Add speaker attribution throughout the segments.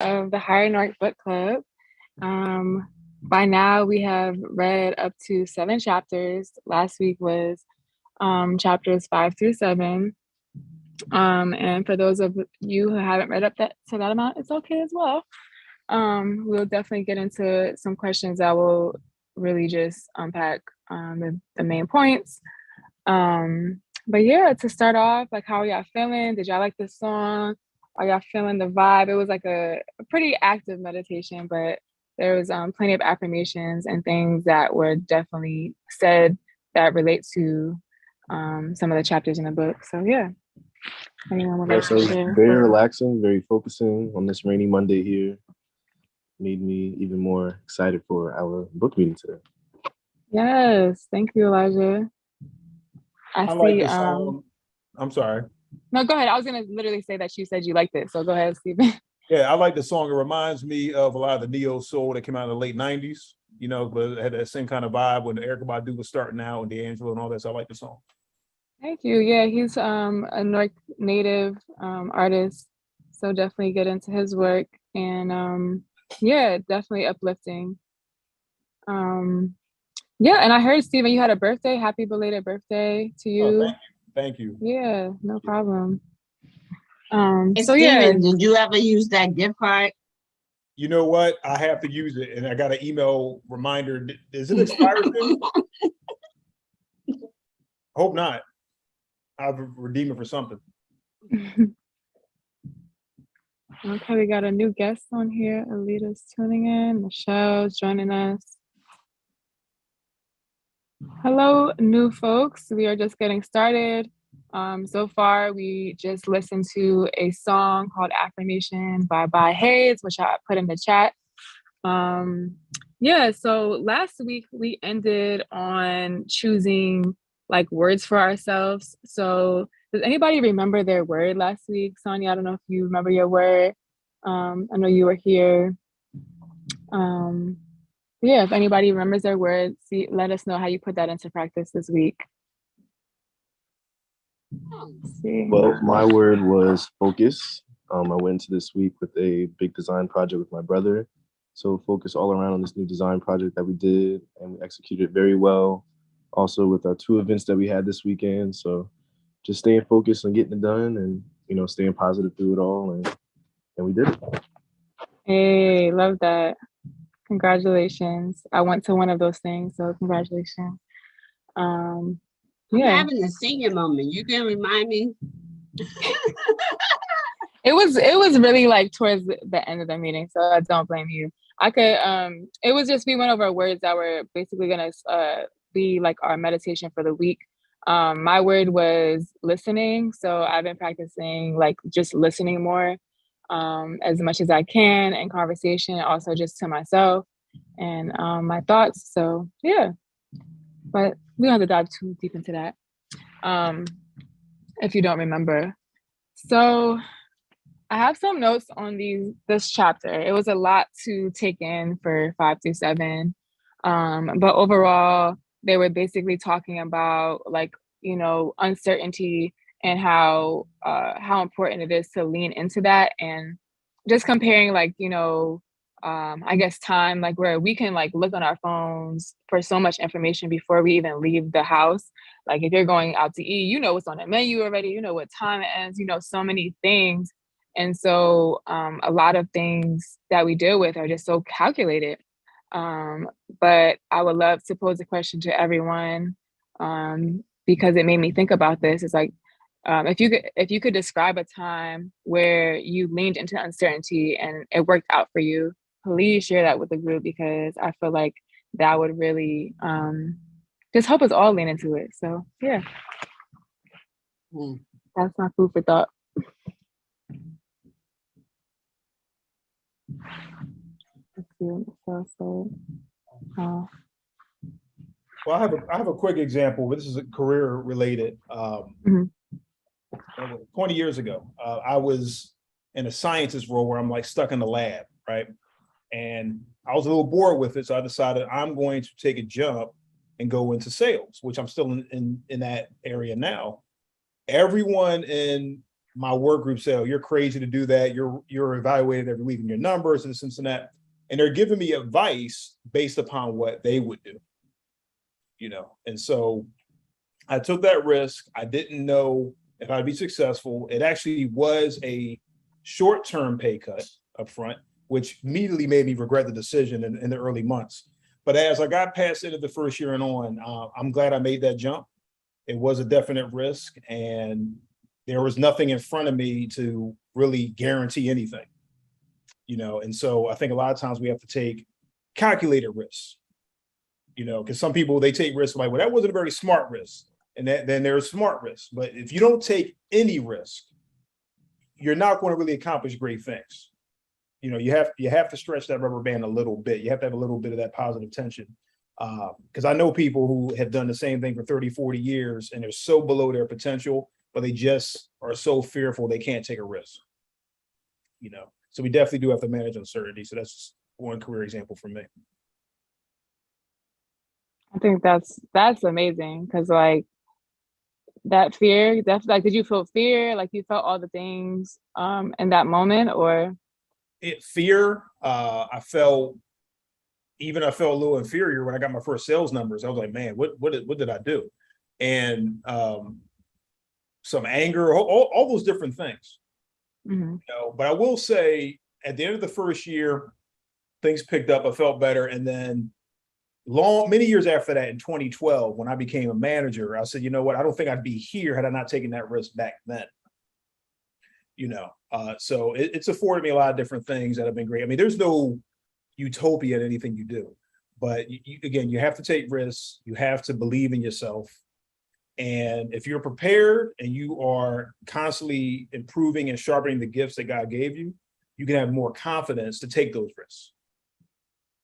Speaker 1: of the Higher Newark Book Club. By now, we have read up to 7 chapters. Last week was chapters 5 through 7. And for those of you who haven't read up to that amount, it's okay as well. We'll definitely get into some questions that will really just unpack the main points. But yeah, to start off, like, how are y'all feeling? Did y'all like this song? Are y'all feeling the vibe? It was like a pretty active meditation, but there was plenty of affirmations and things that were definitely said that relate to some of the chapters in the book. So yeah, anyone would like
Speaker 2: So
Speaker 1: to share?
Speaker 2: very relaxing, very focusing on this rainy Monday here. Made me even more excited for our book meeting today.
Speaker 1: Yes, thank you, Elijah. I
Speaker 3: like
Speaker 1: see.
Speaker 3: the song. I'm sorry.
Speaker 1: No, go ahead. I was gonna literally say that you said you liked it, so go ahead, Stephen.
Speaker 3: Yeah, I like the song. It reminds me of a lot of the neo soul that came out in the late '90s. You know, but it had that same kind of vibe when Erykah Badu was starting out and D'Angelo and all that. So I like the song.
Speaker 1: Thank you. Yeah, he's a North native artist, so definitely get into his work, and yeah, definitely uplifting. Yeah, and I heard, Stephen, you had a birthday. Happy belated birthday to you.
Speaker 3: Oh, thank you.
Speaker 1: Yeah, no problem.
Speaker 4: Hey,
Speaker 1: So yeah,
Speaker 4: Steven, did you ever use that gift card?
Speaker 3: You know what? I have to use it, and I got an email reminder. Is it expired? Hope not. I'll redeem it for something.
Speaker 1: Okay, we got a new guest on here. Alita's tuning in. Michelle's joining us. Hello, new folks. We are just getting started. So far, we just listened to a song called Affirmation by Hayes, which I put in the chat. Yeah, so last week we ended on choosing like words for ourselves. So does anybody remember their word last week? Sonia, I don't know if you remember your word. I know you were here. Yeah, if anybody remembers their word, let us know how you put that into practice this week.
Speaker 2: Well, my word was focus. I went into this week with a big design project with my brother. So focus all around on this new design project that we did, and we executed very well. Also with our 2 events that we had this weekend. So just staying focused on getting it done, and staying positive through it all, and we did it.
Speaker 1: Hey, love that. Congratulations. I went to one of those things, so congratulations.
Speaker 4: I'm
Speaker 1: Yeah.
Speaker 4: having a senior moment. You can remind me.
Speaker 1: It was really like towards the end of the meeting, so I don't blame you. I could it was just we went over words that were basically gonna be like our meditation for the week. My word was listening, so I've been practicing like just listening more as much as I can in conversation, also just to myself and my thoughts. So yeah, but we don't have to dive too deep into that if you don't remember. So I have some notes on this chapter. It was a lot to take in for 5 through 7. But overall, they were basically talking about like, uncertainty and how important it is to lean into that, and just comparing like, I guess time, like where we can like look on our phones for so much information before we even leave the house. Like if you're going out to eat, you know what's on the menu already, you know what time it ends, so many things. And so a lot of things that we deal with are just so calculated. But I would love to pose a question to everyone because it made me think about this. It's like, if you could describe a time where you leaned into uncertainty and it worked out for you, please share that with the group, because I feel like that would really just help us all lean into it. So yeah, that's my food for thought.
Speaker 3: Well, I have a quick example, but this is career related. 20 years ago, I was in a scientist role where I'm like stuck in the lab, right? And I was a little bored with it, so I decided I'm going to take a jump and go into sales, which I'm still in that area now. Everyone in my work group say, oh, you're crazy to do that. You're evaluated every week in your numbers and this and that. And they're giving me advice based upon what they would do, you know? And so I took that risk. I didn't know if I'd be successful. It actually was a short-term pay cut up front, which immediately made me regret the decision in the early months. But as I got past it of the first year and on, I'm glad I made that jump. It was a definite risk, and there was nothing in front of me to really guarantee anything, you know? And so I think a lot of times we have to take calculated risks, you know, because some people, they take risks like, well, that wasn't a very smart risk. And then there's smart risks. But if you don't take any risk, you're not going to really accomplish great things. You know, you have to stretch that rubber band a little bit. You have to have a little bit of that positive tension. Because I know people who have done the same thing for 30, 40 years, and they're so below their potential, but they just are so fearful they can't take a risk. You know, so we definitely do have to manage uncertainty. So that's just one career example for me.
Speaker 1: I think that's amazing, because like that fear, that's like, did you feel fear? Like you felt all the things in that moment, or?
Speaker 3: Fear, I felt a little inferior when I got my first sales numbers. I was like, man, what did I do? And some anger, all those different things.
Speaker 1: Mm-hmm.
Speaker 3: You know, but I will say at the end of the first year, things picked up. I felt better. And then many years after that, in 2012, when I became a manager, I said, you know what, I don't think I'd be here had I not taken that risk back then. You know, so it's afforded me a lot of different things that have been great. I mean, there's no utopia in anything you do, but again, you have to take risks. You have to believe in yourself. And if you're prepared and you are constantly improving and sharpening the gifts that God gave you, you can have more confidence to take those risks.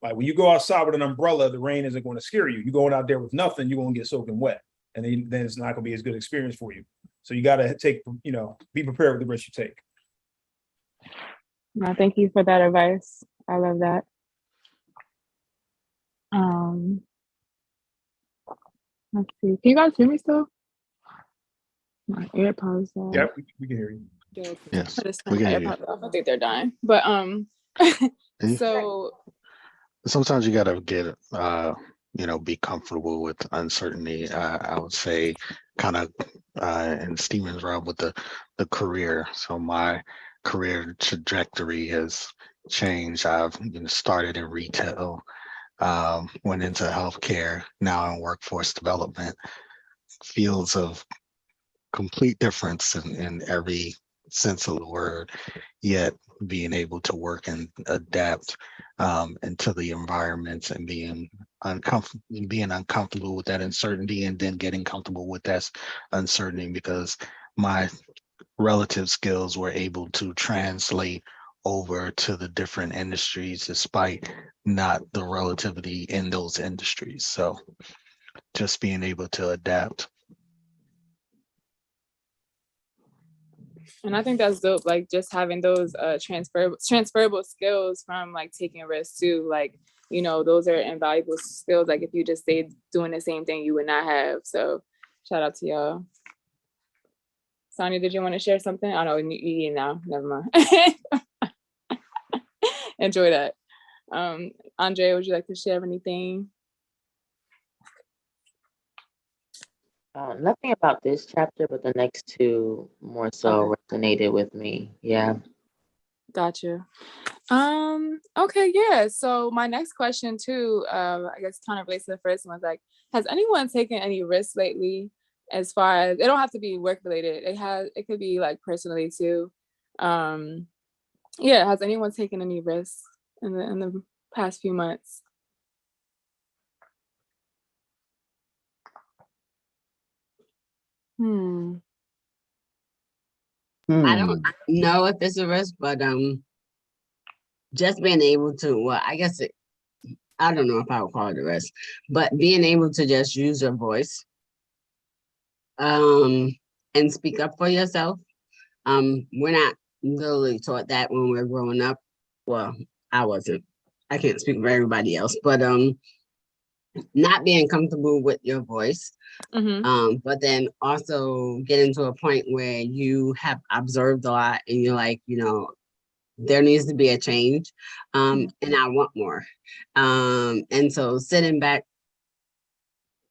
Speaker 3: Like when you go outside with an umbrella, the rain isn't going to scare you. You're going out there with nothing, you're going to get soaking wet. And then it's not going to be as good experience for you. So you got to take, you know, be prepared with the risk you take.
Speaker 1: No, thank you for that advice. I love that. Let's see. Can you guys hear me still? My AirPods.
Speaker 3: Yeah, we can hear you.
Speaker 2: Yes,
Speaker 1: I just
Speaker 2: we
Speaker 1: turned my
Speaker 2: can hear you.
Speaker 1: AirPods off. I think they're dying. But so
Speaker 2: Sometimes you gotta get you know, be comfortable with uncertainty. I would say kind of in Steven's realm with the career. So my career trajectory has changed. I've started in retail, went into healthcare, now in workforce development, fields of complete difference in every sense of the word, yet being able to work and adapt into the environments and being uncomfortable with that uncertainty, and then getting comfortable with that uncertainty, because my relative skills were able to translate over to the different industries despite not the relativity in those industries. So just being able to adapt.
Speaker 1: And I think that's dope, like just having those transferable skills from like taking risks too. Like, you know, those are invaluable skills. Like if you just stayed doing the same thing, you would not have. So shout out to y'all. Sonia, did you want to share something? I don't know, you eating now. Never mind. Enjoy that. Andre, would you like to share anything?
Speaker 5: Nothing about this chapter, but the next two more so resonated with me. Yeah.
Speaker 1: Gotcha. Okay, yeah. So my next question too, I guess kind of relates to the first one, like, has anyone taken any risks lately? As far as, it don't have to be work related. It could be like personally too. Yeah, has anyone taken any risks in the past few months?
Speaker 4: I don't know if it's a risk, but just being able to, well, I guess I don't know if I would call it a risk, but being able to just use your voice and speak up for yourself. We're not literally taught that when we're growing up. Well, I can't speak for everybody else, but when we're growing up, we weren't literally taught that. And so being able to just use your voice and speak up for yourself, being able to just use your voice and speak up for yourself, not being comfortable with your voice,
Speaker 1: Mm-hmm.
Speaker 4: but then also getting to a point where you have observed a lot and you're like, there needs to be a change, and I want more. And so sitting back,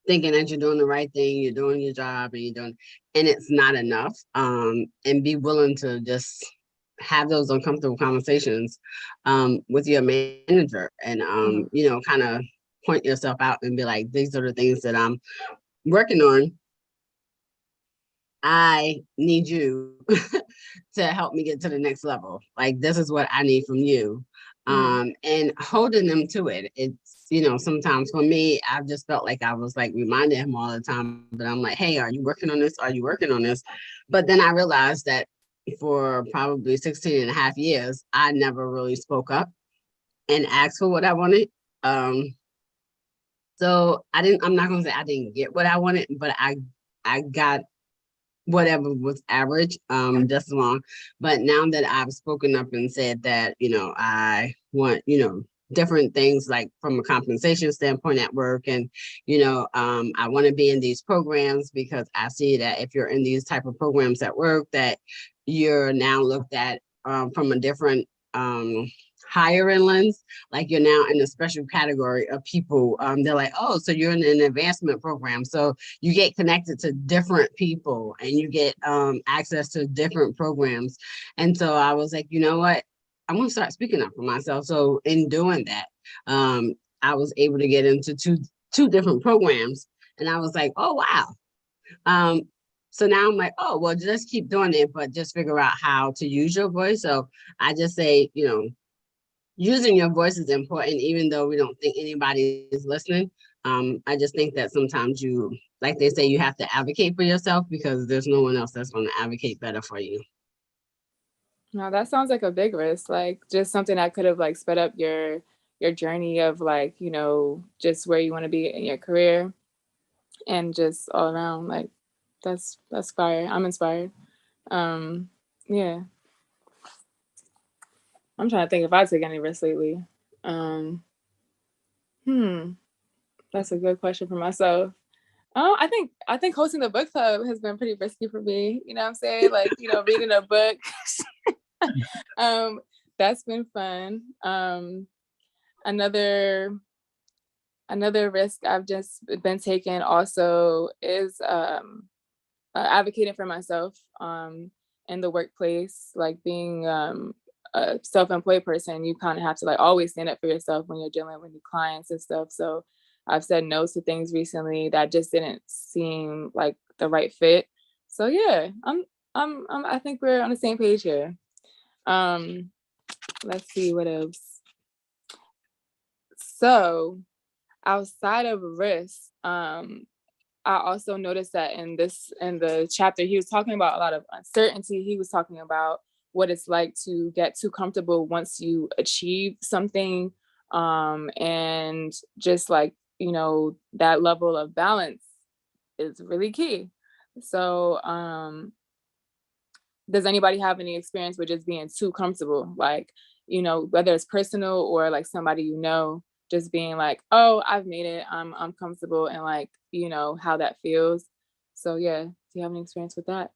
Speaker 4: thinking that you're doing the right thing, you're doing your job, and it's not enough, and be willing to just have those uncomfortable conversations with your manager, and
Speaker 1: Mm-hmm.
Speaker 4: kind of point yourself out and be like, these are the things that I'm working on. I need you to help me get to the next level. Like, this is what I need from you.
Speaker 1: Mm-hmm.
Speaker 4: And holding them to it. It's, sometimes for me, I've just felt like I was like reminding him all the time, but I'm like, hey, are you working on this? Are you working on this? But then I realized that for probably 16 and a half years, I never really spoke up and asked for what I wanted. So I'm not gonna say I didn't get what I wanted, but I got whatever was average, just long. But now that I've spoken up and said that, I want, different things like from a compensation standpoint at work, and I want to be in these programs because I see that if you're in these type of programs at work, that you're now looked at from a different higher end lens, like you're now in a special category of people. They're like, oh, so you're in an advancement program, so you get connected to different people and you get access to different programs. And so I was like, you know what? I'm gonna start speaking up for myself. So in doing that, I was able to get into two different programs, and I was like, oh wow. Um, so now I'm like, oh well, just keep doing it, but just figure out how to use your voice. So I just say, using your voice is important, even though we don't think anybody is listening. I just think that sometimes like they say, you have to advocate for yourself because there's no one else that's going to advocate better for you.
Speaker 1: No, that sounds like a big risk. Like just something that could have like sped up your journey of like, just where you want to be in your career and just all around. Like that's fire. I'm inspired. Yeah. I'm trying to think if I took any risks lately. Um, hmm, that's a good question for myself. Oh, I think hosting the book club has been pretty risky for me. You know what I'm saying? Like, reading a book. um, that's been fun. Another another risk I've just been taking also is advocating for myself in the workplace, like being a self-employed person. You kind of have to like always stand up for yourself when you're dealing with new clients and stuff. So I've said no to things recently that just didn't seem like the right fit. So yeah, I think we're on the same page here. um let's see what else. So outside of risk, I also noticed that in the chapter, he was talking about a lot of uncertainty. He was talking about what it's like to get too comfortable once you achieve something, and just like that level of balance is really key. So, does anybody have any experience with just being too comfortable, like whether it's personal or like somebody just being like, oh, I've made it, I'm comfortable, and like how that feels. So yeah, do you have any experience with that?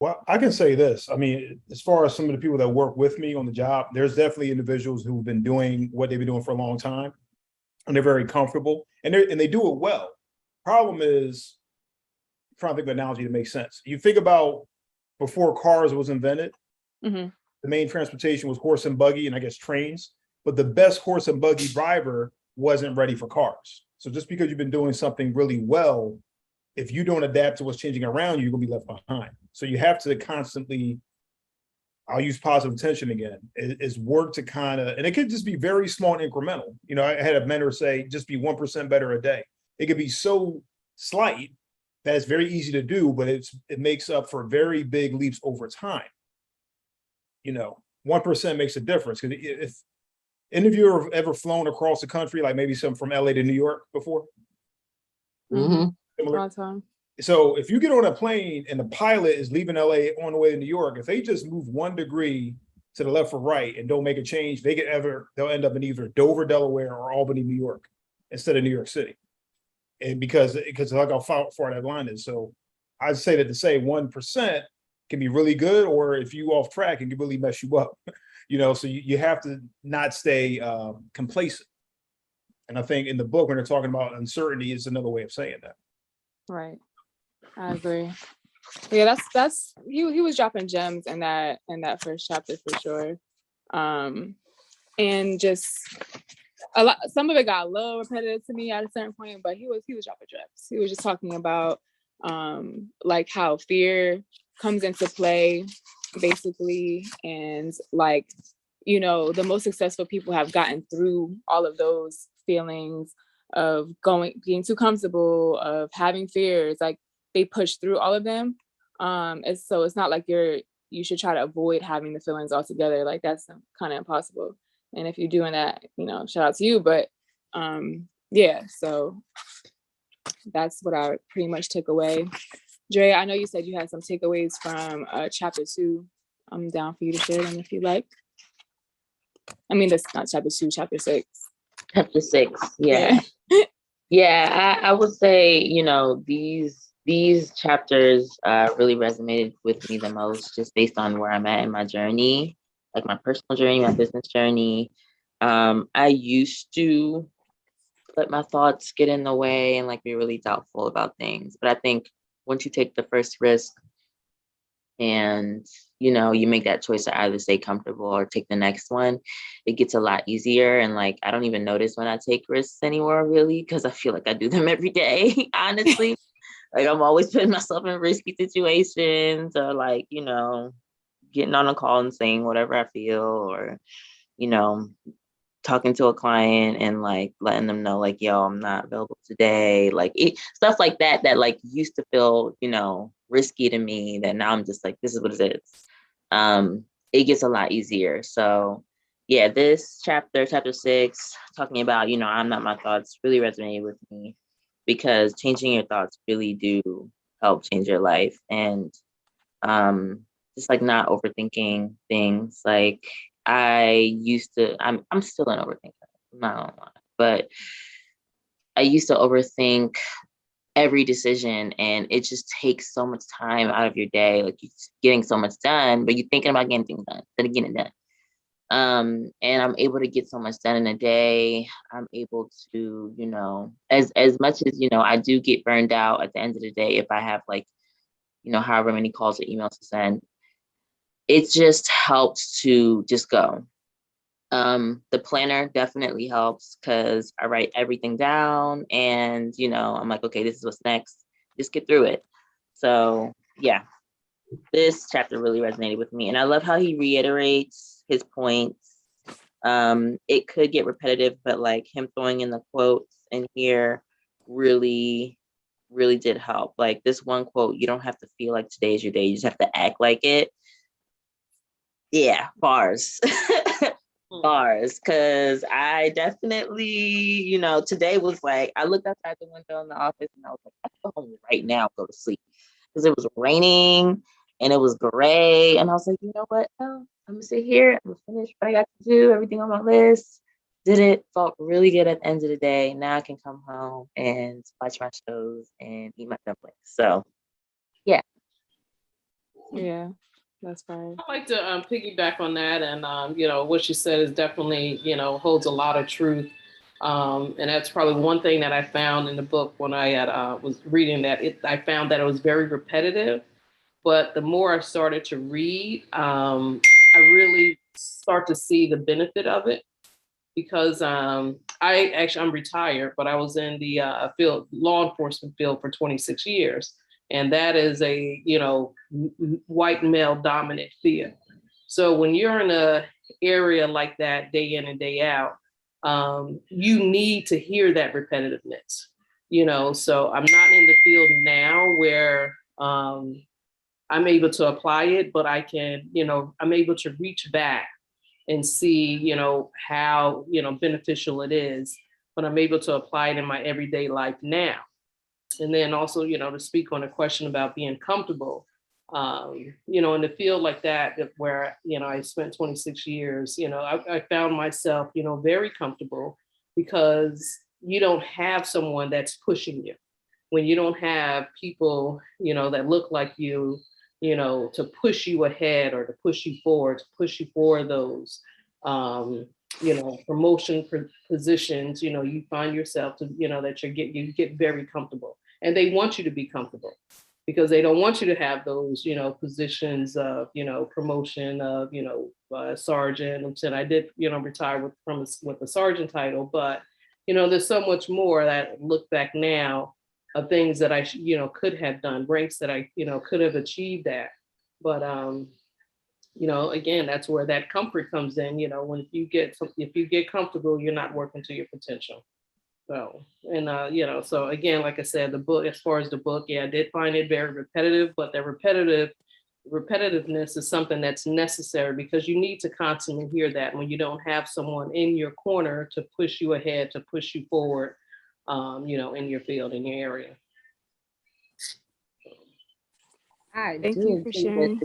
Speaker 3: Well, I can say this. I mean, as far as some of the people that work with me on the job, there's definitely individuals who've been doing what they've been doing for a long time, and they're very comfortable, and they do it well. Problem is, I'm trying to think of an analogy that makes sense. You think about before cars was invented,
Speaker 1: Mm-hmm.
Speaker 3: the main transportation was horse and buggy, and I guess trains. But the best horse and buggy driver wasn't ready for cars. So just because you've been doing something really well, if you don't adapt to what's changing around you, you're gonna be left behind. So you have to constantly, I'll use positive attention again, is work to kind of, and it could just be very small and incremental. I had a mentor say, just be 1% better a day. It could be so slight that it's very easy to do, but it makes up for very big leaps over time. 1% makes a difference. Because if any of you have ever flown across the country, like maybe some from LA to New York before,
Speaker 4: Mm-hmm.
Speaker 3: similar.
Speaker 1: All the time.
Speaker 3: So if you get on a plane and the pilot is leaving LA on the way to New York, if they just move 1 degree to the left or right and don't make a change, they'll end up in either Dover, Delaware, or Albany, New York, instead of New York City. And because like how far that line is. So I'd say that to say 1% can be really good, or if you off track, it can really mess you up. So you have to not stay complacent. And I think in the book, when they're talking about uncertainty, is another way of saying that.
Speaker 1: Right. I agree. Yeah, that's he was dropping gems in that first chapter for sure. And just some of it got a little repetitive to me at a certain point, but he was dropping gems. He was just talking about like how fear comes into play basically, and like, the most successful people have gotten through all of those feelings of being too comfortable, of having fears, like they push through all of them. So it's not like you should try to avoid having the feelings altogether. Like that's kind of impossible. And if you're doing that, shout out to you. But yeah, so that's what I pretty much took away. Dre, I know you said you had some takeaways from chapter 2. I'm down for you to share them if you like. I mean, that's not chapter 2, chapter 6.
Speaker 5: Chapter 6, yeah. Yeah, I would say, these chapters really resonated with me the most, just based on where I'm at in my journey, like my personal journey, my business journey. I used to let my thoughts get in the way and like be really doubtful about things. But I think once you take the first risk and, you make that choice to either stay comfortable or take the next one, it gets a lot easier. And like, I don't even notice when I take risks anymore, really, because I feel like I do them every day, honestly. Like I'm always putting myself in risky situations, or like, getting on a call and saying whatever I feel, or, talking to a client and like letting them know like, yo, I'm not available today. Like stuff like that like used to feel, risky to me, that now I'm just like, this is what it is. It gets a lot easier. So yeah, this chapter 6, talking about, I'm not my thoughts, really resonated with me, because changing your thoughts really do help change your life. And just like not overthinking things. Like I'm still an overthinker, I'm not gonna lie, but I used to overthink every decision, and it just takes so much time out of your day. Like you're getting so much done, but you're thinking about getting things done instead of getting it done. And I'm able to get so much done in a day. I'm able to, as much as, I do get burned out at the end of the day if I have like, however many calls or emails to send. It just helps to just go. The planner definitely helps, because I write everything down and, I'm like, okay, this is what's next. Just get through it. So yeah, this chapter really resonated with me. And I love how he reiterates his points. It could get repetitive, but like him throwing in the quotes in here really, really did help. Like this one quote, you don't have to feel like today is your day. You just have to act like it. Yeah, bars. Bars, because I definitely, today was like, I looked outside the window in the office and I was like, I can go home right now, go to sleep, because it was raining and it was gray, and I was like, you know what, no, I'm gonna sit here, I'm gonna finish what I got to do, everything on my list, did it, felt really good at the end of the day. Now I can come home and watch my shows and eat my dumplings. So yeah.
Speaker 1: That's fine.
Speaker 6: I'd like to piggyback on that, and what you said is definitely holds a lot of truth, and that's probably one thing that I found in the book when I had was reading that. I found that it was very repetitive, but the more I started to read, I really start to see the benefit of it, because I'm retired, but I was in the law enforcement field for 26 years. And that is a, white male dominant field. So when you're in a area like that day in and day out, you need to hear that repetitiveness, so I'm not in the field now where I'm able to apply it, but I can, I'm able to reach back and see, how, beneficial it is, but I'm able to apply it in my everyday life now. And then also, to speak on a question about being comfortable, You know, in a field like that, where, you know, I spent 26 years, you know, I found myself, you know, very comfortable because you don't have someone that's pushing you. When you don't have people, you know, that look like you know, to push you ahead or to push you forward, to push you for those, um, you know, positions, you know, you find yourself to, you know, that you get very comfortable, and they want you to be comfortable because they don't want you to have those, you know, positions of, you know, promotion of, you know, sergeant. And said I did, you know, retire with a sergeant title, but, you know, there's so much more that I look back now of things that I, you know, could have done, ranks that I, you know, could have achieved that. But, you know, again, that's where that comfort comes in. You know, when if you get comfortable, you're not working to your potential. So, and, you know, so again, like I said, the book, as far as the book, yeah, I did find it very repetitive, but the repetitiveness is something that's necessary because you need to constantly hear that when you don't have someone in your corner to push you ahead, to push you forward, you know, in your field, in your area.
Speaker 1: Thank you for sharing.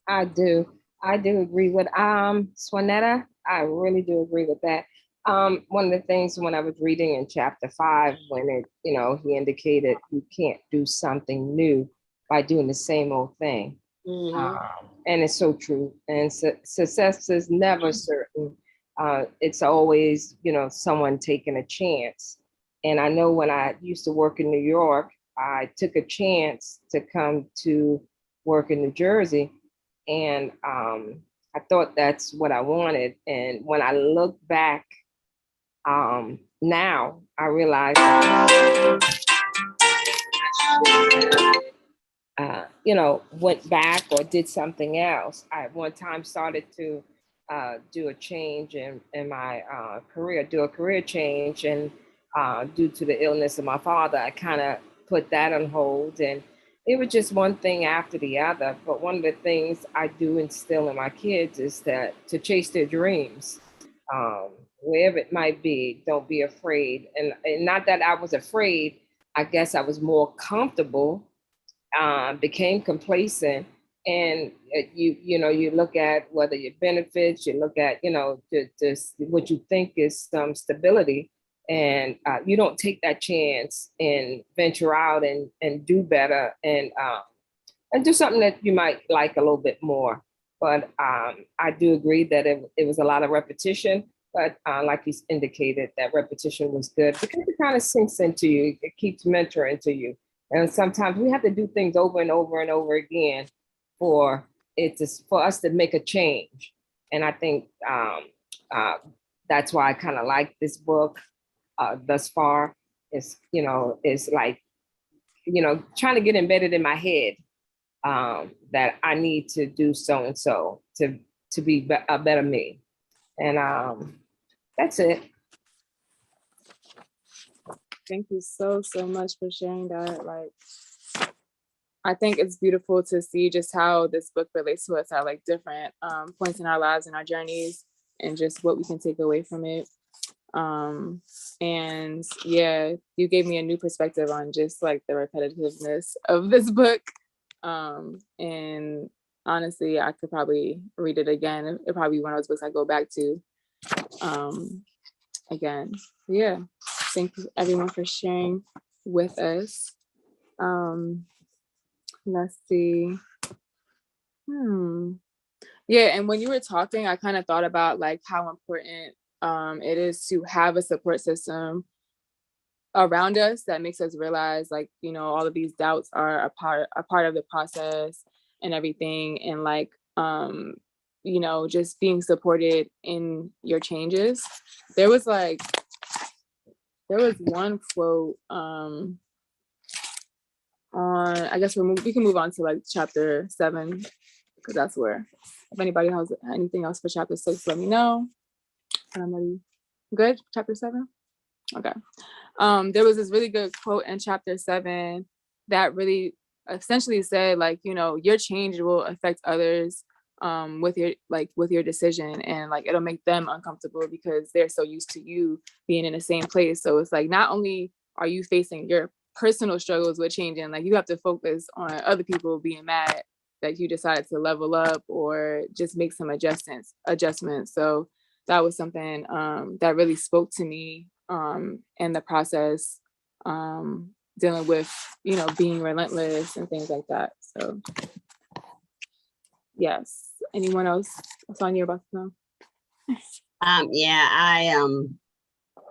Speaker 7: I do agree with Swanetta. I really do agree with that. One of the things when I was reading in chapter 5, when it, you know, he indicated you can't do something new by doing the same old thing. And it's so true. And success is never certain. It's always, you know, someone taking a chance. And I know when I used to work in New York, I took a chance to come to work in New Jersey. And I thought that's what I wanted. And when I look back now, I realize you know, went back or did something else. I at one time started to do a change in my career, do a career change. And due to the illness of my father, I kind of put that on hold. And it was just one thing after the other. But one of the things I do instill in my kids is that to chase their dreams, wherever it might be, don't be afraid. And not that I was afraid, I guess I was more comfortable, became complacent. And you know, you look at whether your benefits, you look at, you know, just what you think is some stability, and you don't take that chance and venture out and do better and do something that you might like a little bit more. But I do agree that it was a lot of repetition, but like you indicated, that repetition was good because it kind of sinks into you. It keeps mentoring to you. And sometimes we have to do things over and over and over again for us to make a change. And I think that's why I kind of like this book thus far. It's, you know, it's like, you know, trying to get embedded in my head that I need to do so and so to be a better me. And that's it.
Speaker 1: Thank you so much for sharing that. Like, I think it's beautiful to see just how this book relates to us at like different points in our lives and our journeys, and just what we can take away from it. And yeah, you gave me a new perspective on just like the repetitiveness of this book. And honestly, I could probably read it again. It probably be one of those books I go back to again. Yeah. Thank you everyone for sharing with us. Let's see. Yeah, and when you were talking, I kind of thought about like how important it is to have a support system around us that makes us realize, like, you know, all of these doubts are a part of the process and everything. And like, you know, just being supported in your changes. There was one quote on, I guess we can move on to like chapter 7, because that's where, if anybody has anything else for chapter 6, let me know. I'm ready. Good, chapter 7? Okay. There was this really good quote in chapter 7 that really essentially said, like, you know, your change will affect others with your decision, and like it'll make them uncomfortable because they're so used to you being in the same place. So it's like, not only are you facing your personal struggles with changing, like you have to focus on other people being mad that you decided to level up or just make some adjustments. So that was something that really spoke to me in the process, dealing with, being relentless and things like that. So yes. Anyone else? Sonia, you're about to know?
Speaker 4: Yeah, I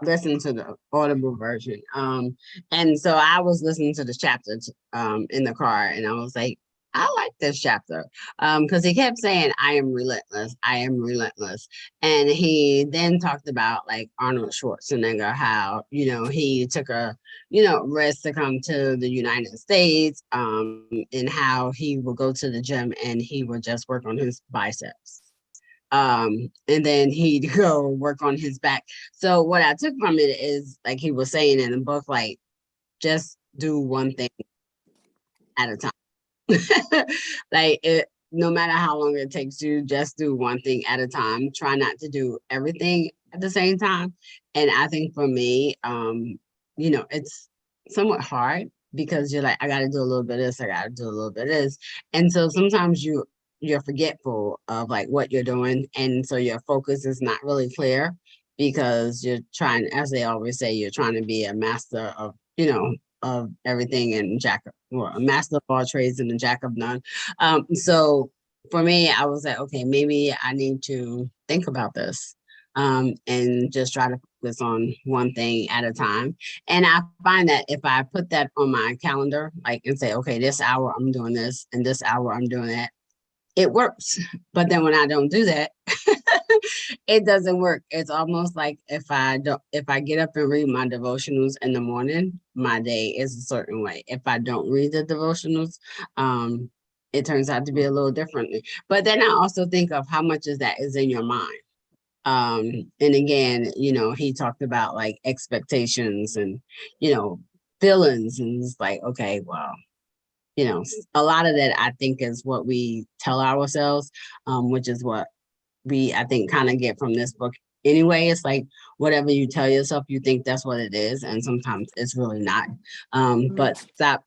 Speaker 4: listened to the Audible version. And so I was listening to the chapter in the car, and I was like, I like this chapter. Because he kept saying, I am relentless, I am relentless. And he then talked about like Arnold Schwarzenegger, how, he took a, risk to come to the United States, and how he would go to the gym and he would just work on his biceps. And then he'd go work on his back. So what I took from it is, like he was saying in the book, like, just do one thing at a time. Like, no matter how long it takes you, just do one thing at a time. Try not to do everything at the same time. And I think for me, it's somewhat hard because you're like, I got to do a little bit of this, I got to do a little bit of this. And so sometimes you're forgetful of like what you're doing. And so your focus is not really clear because you're trying, as they always say, you're trying to be a master of, of everything and a master of all trades and a jack of none. So for me, I was like, okay, maybe I need to think about this and just try to focus on one thing at a time. And I find that if I put that on my calendar, like, and say, okay, this hour I'm doing this and this hour I'm doing that, it works. But then when I don't do that, it doesn't work. It's almost like if I get up and read my devotionals in the morning, my day is a certain way. If I don't read the devotionals, it turns out to be a little differently. But then I also think of how much of that is in your mind. And again, he talked about like expectations and, feelings, and it's like, okay, well, a lot of that I think is what we tell ourselves, which is what I think kind of get from this book anyway. It's like whatever you tell yourself, you think that's what it is, and sometimes it's really not. But stop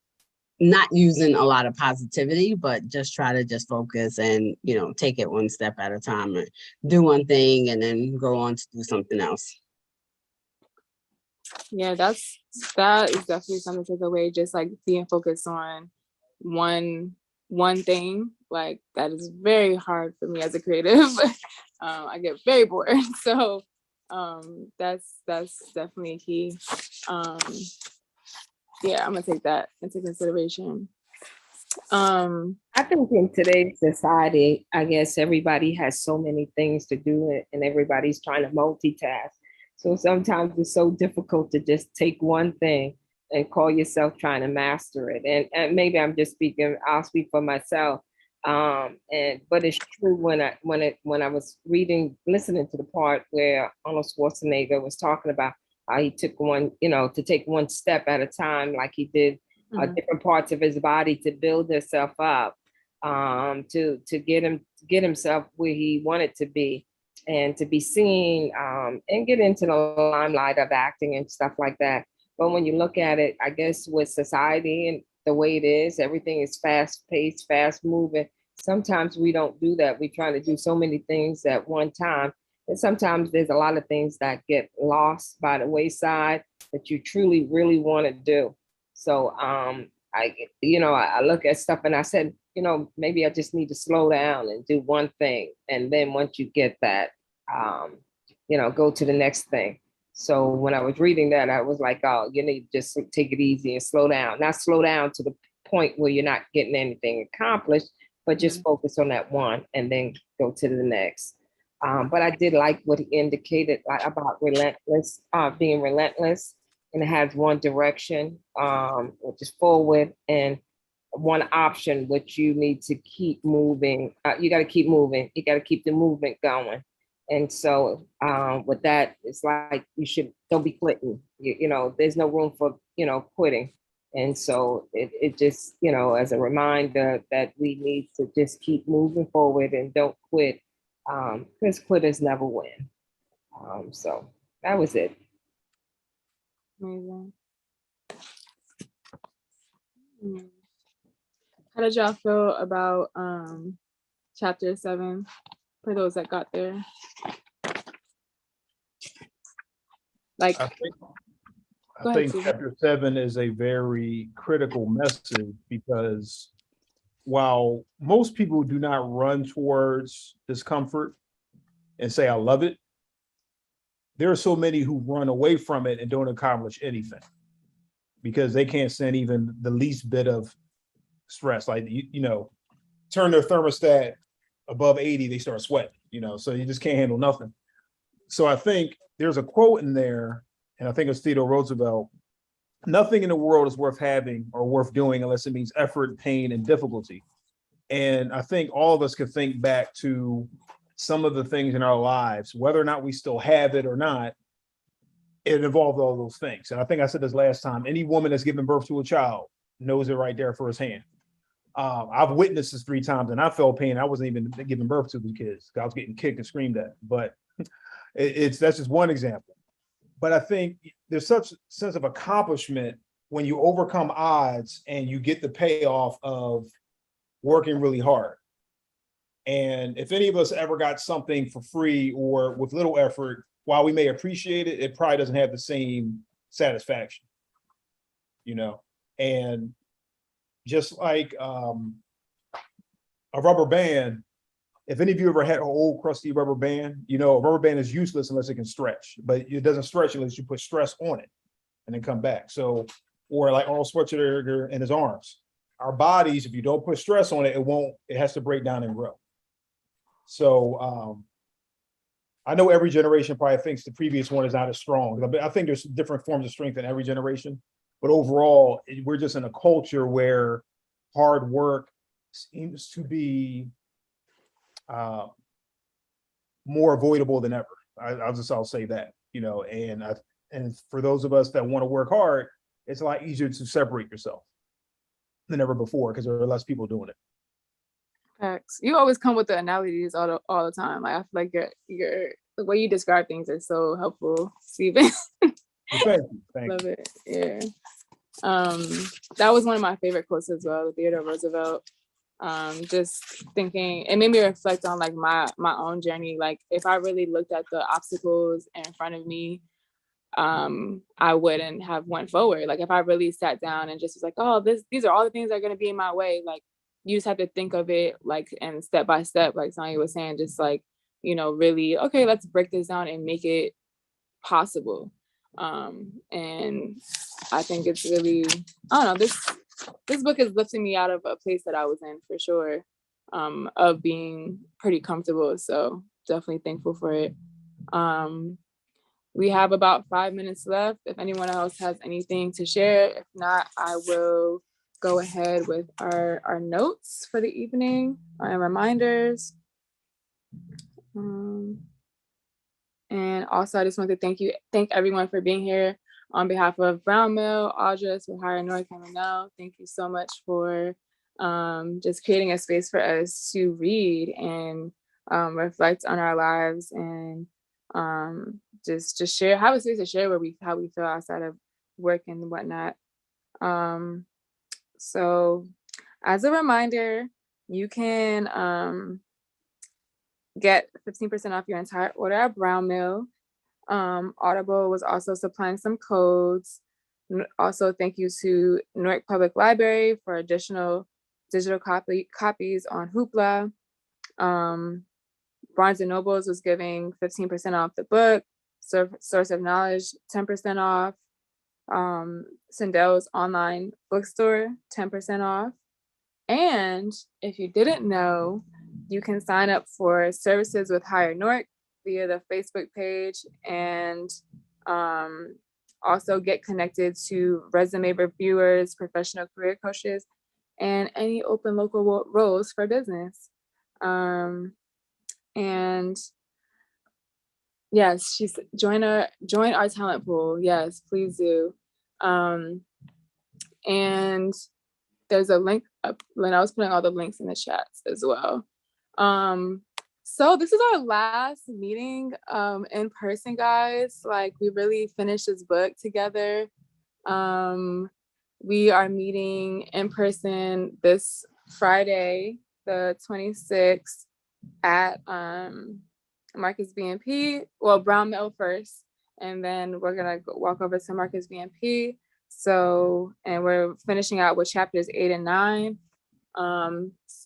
Speaker 4: not using a lot of positivity, but just try to just focus and take it one step at a time and do one thing and then go on to do something else.
Speaker 1: Yeah, that is definitely something to take away. Just like being focused on one thing, like that is very hard for me as a creative. I get very bored. So that's definitely key. Yeah, I'm gonna take that into consideration.
Speaker 7: I think in today's society, I guess everybody has so many things to do and everybody's trying to multitask. So sometimes it's so difficult to just take one thing and call yourself trying to master it. And maybe I'll speak for myself. But it's true when I was listening to the part where Arnold Schwarzenegger was talking about how he took to take one step at a time, like he did different parts of his body to build himself up, to get himself where he wanted to be and to be seen, and get into the limelight of acting and stuff like that. But when you look at it, I guess with society and the way it is, everything is fast paced, fast moving. Sometimes we don't do that. We try to do so many things at one time. And sometimes there's a lot of things that get lost by the wayside that you truly, really want to do. So I look at stuff and I said, maybe I just need to slow down and do one thing. And then once you get that, go to the next thing. So when I was reading that, I was like, oh, you need to just take it easy and slow down. Not slow down to the point where you're not getting anything accomplished, but just focus on that one and then go to the next. But I did like what he indicated about being relentless, and it has one direction, which is forward, and one option, which you need to keep moving. You got to keep moving. You got to keep the movement going. And so with that, it's like don't be quitting. There's no room for, quitting. And so it just, as a reminder that we need to just keep moving forward and don't quit, because quitters never win. So that was it.
Speaker 1: Amazing. How did y'all feel about chapter 7 for those that got there? Like,
Speaker 3: I think chapter 7 is a very critical message because while most people do not run towards discomfort and say, I love it, there are so many who run away from it and don't accomplish anything because they can't stand even the least bit of stress. Like, you know, turn their thermostat above 80, they start sweating, you know, so you just can't handle nothing. So I think there's a quote in there, and I think it's Theodore Roosevelt, nothing in the world is worth having or worth doing unless it means effort, pain, and difficulty. And I think all of us can think back to some of the things in our lives, whether or not we still have it or not, it involved all those things. And I think I said this last time, any woman that's given birth to a child knows it right there firsthand. I've witnessed this 3 times and I felt pain. I wasn't even giving birth to the kids. I was getting kicked and screamed at, but that's just one example. But I think there's such a sense of accomplishment when you overcome odds and you get the payoff of working really hard. And if any of us ever got something for free or with little effort, while we may appreciate it, it probably doesn't have the same satisfaction, you know? And just like a rubber band, if any of you ever had an old crusty rubber band, you know, a rubber band is useless unless it can stretch, but it doesn't stretch unless you put stress on it and then come back. So, or like Arnold Schwarzenegger in his arms, our bodies, if you don't put stress on it, it has to break down and grow. So I know every generation probably thinks the previous one is not as strong. I think there's different forms of strength in every generation, but overall, we're just in a culture where hard work seems to be more avoidable than ever. I'll say that, you know, and for those of us that want to work hard, it's a lot easier to separate yourself than ever before because there are less people doing it.
Speaker 1: Facts. You always come with the analogies all the time. Like, I feel like your the way you describe things is so helpful, Stephen.
Speaker 3: Thank you.
Speaker 1: Love it. Yeah. That was one of my favorite quotes as well, Theodore Roosevelt. Just thinking, it made me reflect on like my own journey. Like, if I really looked at the obstacles in front of me, I wouldn't have went forward. Like, if I really sat down and just was like, oh, these are all the things that are going to be in my way. Like, you just have to think of it like, and step by step, like Sonia was saying, just like, you know, really, okay, let's break this down and make it possible. And I think it's really, I don't know, this book is lifting me out of a place that I was in for sure, of being pretty comfortable. So definitely thankful for it. We have about 5 minutes left. If anyone else has anything to share, if not, I will go ahead with our notes for the evening and reminders. And also, I just want to thank everyone for being here on behalf of BrownMill, Audra, Sahara, North Carolina. Thank you so much for just creating a space for us to read and reflect on our lives and just share, have a space to share how we feel outside of work and whatnot. So as a reminder, you can get 15% off your entire order at BrownMill. Audible was also supplying some codes. Also, thank you to Newark Public Library for additional digital copies on Hoopla. Barnes & Nobles was giving 15% off the book. Source of Knowledge, 10% off. Sandell's online bookstore, 10% off. And if you didn't know, you can sign up for services with Hire Newark via the Facebook page, and also get connected to resume reviewers, professional career coaches, and any open local roles for business. And yes, she's join our talent pool. Yes, please do. And there's a link up, and I was putting all the links in the chats as well. So this is our last meeting in person, guys. Like, we really finished this book together. We are meeting in person this Friday, the 26th at Marcus BNP. Well, BrownMill first, and then we're gonna walk over to Marcus BNP. So, and we're finishing out with chapters 8 and 9.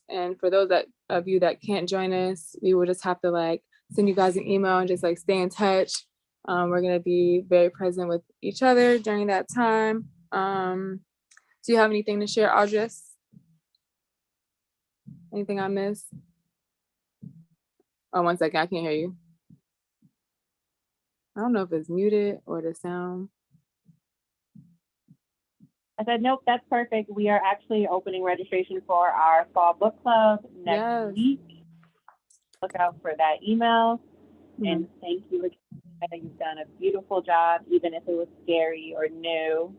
Speaker 1: And for those of you that can't join us, we will just have to like send you guys an email and just like stay in touch. We're gonna be very present with each other during that time. Do you have anything to share, Audrey? Anything I missed? Oh, 1 second, I can't hear you. I don't know if it's muted or the sound.
Speaker 8: I said, nope, that's perfect. We are actually opening registration for our fall book club next week. Look out for that email. And thank you again. You've done a beautiful job, even if it was scary or new.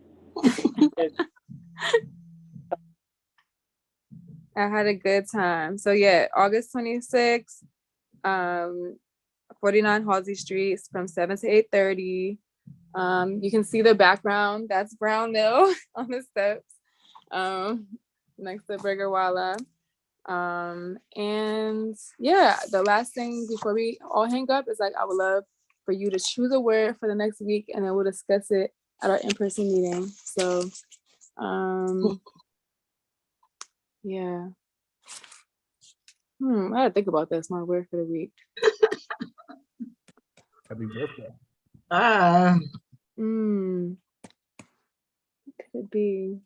Speaker 1: I had a good time. So yeah, August 26th, 49 Halsey Street from 7 to 8:30. You can see the background. That's BrownMill on the steps next to Burger Walla. And yeah, the last thing before we all hang up is like, I would love for you to choose a word for the next week, and then we'll discuss it at our in-person meeting. So yeah. I gotta think about this, my word for the week.
Speaker 3: Happy birthday.
Speaker 1: What could it be?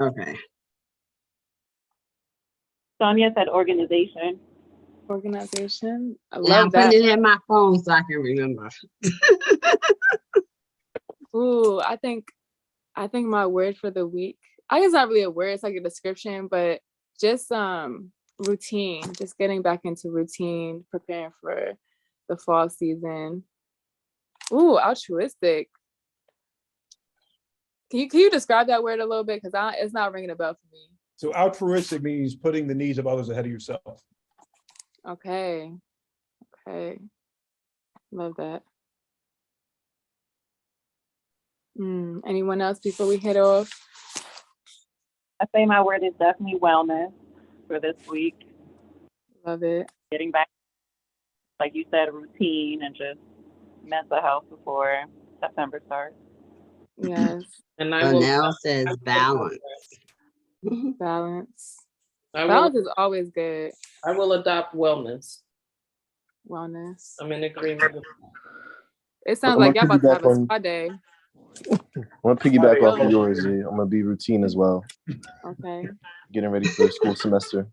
Speaker 4: Okay.
Speaker 8: Sonia said organization.
Speaker 1: Organization. I
Speaker 4: Now I'm
Speaker 1: love that.
Speaker 4: putting it in my phone so I can remember.
Speaker 1: Ooh, I think my word for the week, I guess it's not really a word, it's like a description, but just routine, just getting back into routine, preparing for the fall season. Ooh, altruistic. Can you describe that word a little bit? Because it's not ringing a bell for me.
Speaker 3: So altruistic means putting the needs of others ahead of yourself.
Speaker 1: Okay. Love that. Anyone else before we head off?
Speaker 8: I say my word is definitely wellness for this week.
Speaker 1: Love it.
Speaker 8: Getting back, like you said, routine and just mental health before September starts.
Speaker 1: Yes.
Speaker 6: And
Speaker 4: Now says balance.
Speaker 1: Balance. Balance is always good.
Speaker 6: I will adopt wellness.
Speaker 1: Wellness.
Speaker 6: I'm in agreement with
Speaker 1: it sounds like y'all about to have a spa day.
Speaker 2: I'm gonna piggyback off of yours, Z. I'm gonna be routine as well.
Speaker 1: Okay.
Speaker 2: Getting ready for the school semester.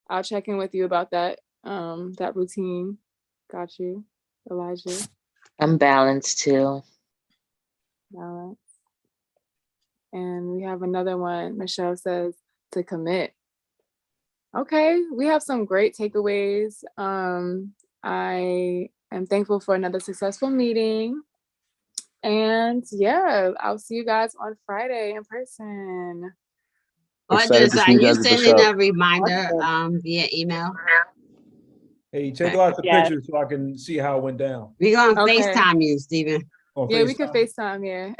Speaker 1: I'll check in with you about that. That routine. Got you, Elijah.
Speaker 5: I'm balanced too.
Speaker 1: Balance. And we have another one. Michelle says to commit. Okay, we have some great takeaways. I am thankful for another successful meeting. And yeah, I'll see you guys on Friday in person.
Speaker 4: Audrey, are you sending a reminder via email?
Speaker 3: Hey, take lots of pictures so I can see how it went down.
Speaker 4: We're gonna FaceTime you, Stephen.
Speaker 1: Yeah, we can FaceTime, yeah.